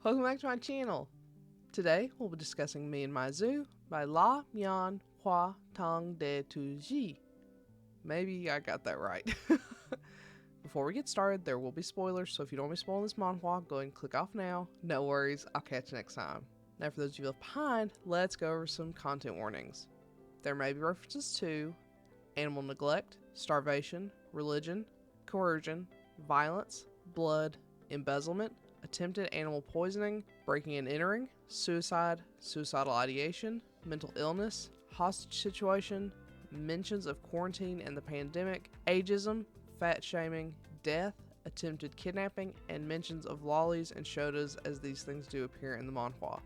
Welcome back to my channel. Today we'll be discussing Me and My Zoo by La Mian Hua Tang de Tuji. Maybe I got that right. Before we get started, there will be spoilers, so if you don't want me spoiling this manhwa, go ahead and click off now. No worries, I'll catch you next time. Now for those of you left behind, let's go over some content warnings. There may be references to animal neglect, starvation, religion, coercion, violence, blood, embezzlement, attempted animal poisoning, breaking and entering, suicide, suicidal ideation, mental illness, hostage situation, mentions of quarantine and the pandemic, ageism, fat shaming, death, attempted kidnapping, and mentions of lollies and shotas, as these things do appear in the manhwa.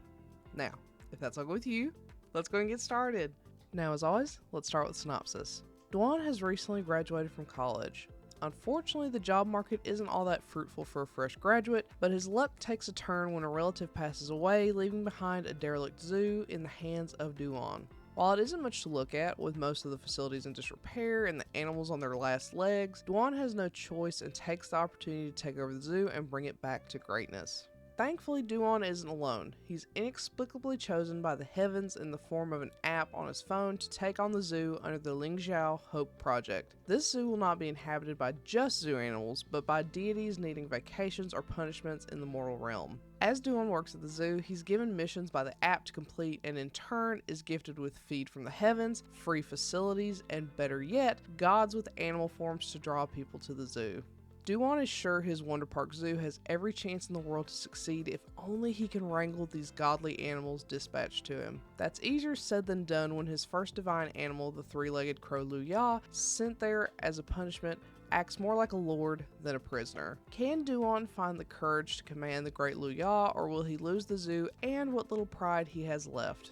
Now, if that's all good with you, let's go and get started. Now, as always, let's start with synopsis. Duan has recently graduated from college. Unfortunately, the job market isn't all that fruitful for a fresh graduate, but his luck takes a turn when a relative passes away, leaving behind a derelict zoo in the hands of Duan. While it isn't much to look at, with most of the facilities in disrepair and the animals on their last legs, Duan has no choice and takes the opportunity to take over the zoo and bring it back to greatness. Thankfully, Duan isn't alone. He's inexplicably chosen by the heavens in the form of an app on his phone to take on the zoo under the Lingzhao Hope Project. This zoo will not be inhabited by just zoo animals, but by deities needing vacations or punishments in the mortal realm. As Duan works at the zoo, he's given missions by the app to complete and in turn is gifted with feed from the heavens, free facilities, and better yet, gods with animal forms to draw people to the zoo. Duan is sure his Wonder Park Zoo has every chance in the world to succeed if only he can wrangle these godly animals dispatched to him. That's easier said than done when his first divine animal, the three-legged crow Lu Ya, sent there as a punishment, acts more like a lord than a prisoner. Can Duan find the courage to command the great Lu Ya, or will he lose the zoo and what little pride he has left?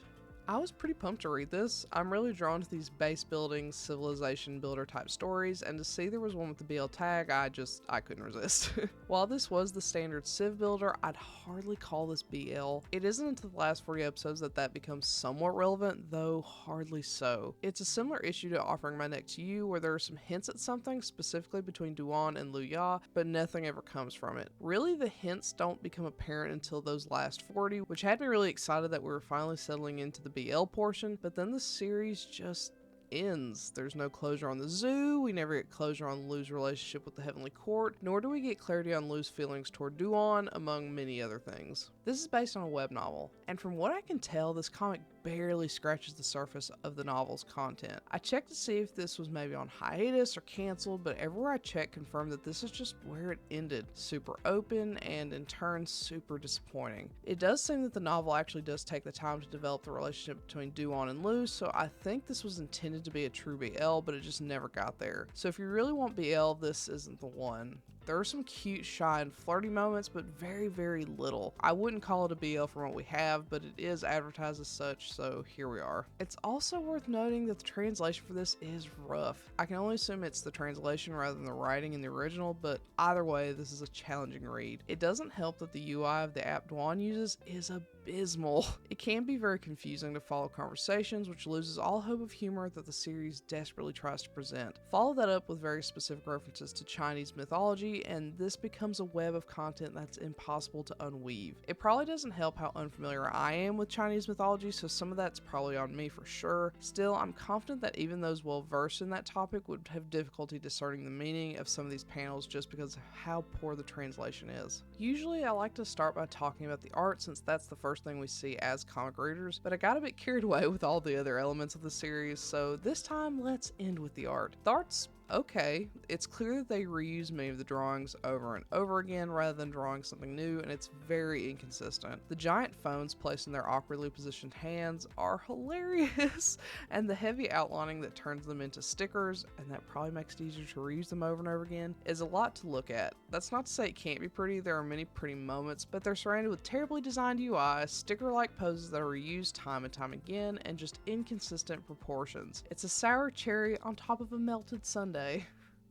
I was pretty pumped to read this. I'm really drawn to these base building, civilization builder type stories, and to see there was one with the BL tag, I couldn't resist. While this was the standard civ builder, I'd hardly call this BL. It isn't until the last 40 episodes that becomes somewhat relevant, though hardly so. It's a similar issue to Offering My Neck to You, where there are some hints at something, specifically between Duan and Lu Ya, but nothing ever comes from it. Really, the hints don't become apparent until those last 40, which had me really excited that we were finally settling into the BL portion, but then the series just ends. There's no closure on the zoo, we never get closure on Lu's relationship with the Heavenly Court, nor do we get clarity on Lu's feelings toward Duan, among many other things. This is based on a web novel, and from what I can tell, this comic barely scratches the surface of the novel's content. I checked to see if this was maybe on hiatus or canceled, but everywhere I checked confirmed that this is just where it ended. Super open, and in turn super disappointing. It does seem that the novel actually does take the time to develop the relationship between Duan and Lu, so I think this was intended to be a true BL, but it just never got there. So if you really want BL, this isn't the one. There are some cute, shy, and flirty moments, but very, very little. I wouldn't call it a BL from what we have, but it is advertised as such, so here we are. It's also worth noting that the translation for this is rough. I can only assume it's the translation rather than the writing in the original, but either way, this is a challenging read. It doesn't help that the UI of the app Duan uses is abysmal. It can be very confusing to follow conversations, which loses all hope of humor that the series desperately tries to present. Follow that up with very specific references to Chinese mythology, and this becomes a web of content that's impossible to unweave. It probably doesn't help how unfamiliar I am with Chinese mythology, so some of that's probably on me for sure. Still, I'm confident that even those well versed in that topic would have difficulty discerning the meaning of some of these panels just because of how poor the translation is. Usually I like to start by talking about the art, since that's the first thing we see as comic readers, but I got a bit carried away with all the other elements of the series, so this time let's end with the art. The art's okay. It's clear that they reuse many of the drawings over and over again rather than drawing something new, and it's very inconsistent. The giant phones placed in their awkwardly positioned hands are hilarious, and the heavy outlining that turns them into stickers, and that probably makes it easier to reuse them over and over again, is a lot to look at. That's not to say it can't be pretty, there are many pretty moments, but they're surrounded with terribly designed UI, sticker-like poses that are reused time and time again, and just inconsistent proportions. It's a sour cherry on top of a melted sundae.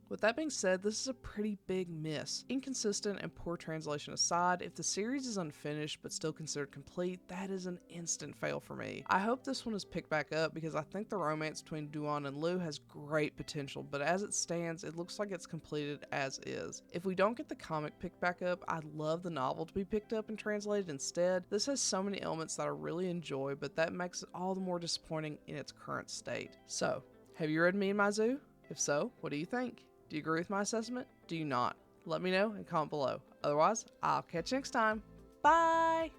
With that being said, this is a pretty big miss. Inconsistent and poor translation aside, if the series is unfinished but still considered complete, that is an instant fail for me. I hope this one is picked back up because I think the romance between Duan and Lu has great potential, but as it stands, it looks like it's completed as is. If we don't get the comic picked back up, I'd love the novel to be picked up and translated instead. This has so many elements that I really enjoy, but that makes it all the more disappointing in its current state. So, have you read Mian Hua Tang? If so, what do you think? Do you agree with my assessment? Do you not? Let me know and comment below. Otherwise, I'll catch you next time. Bye!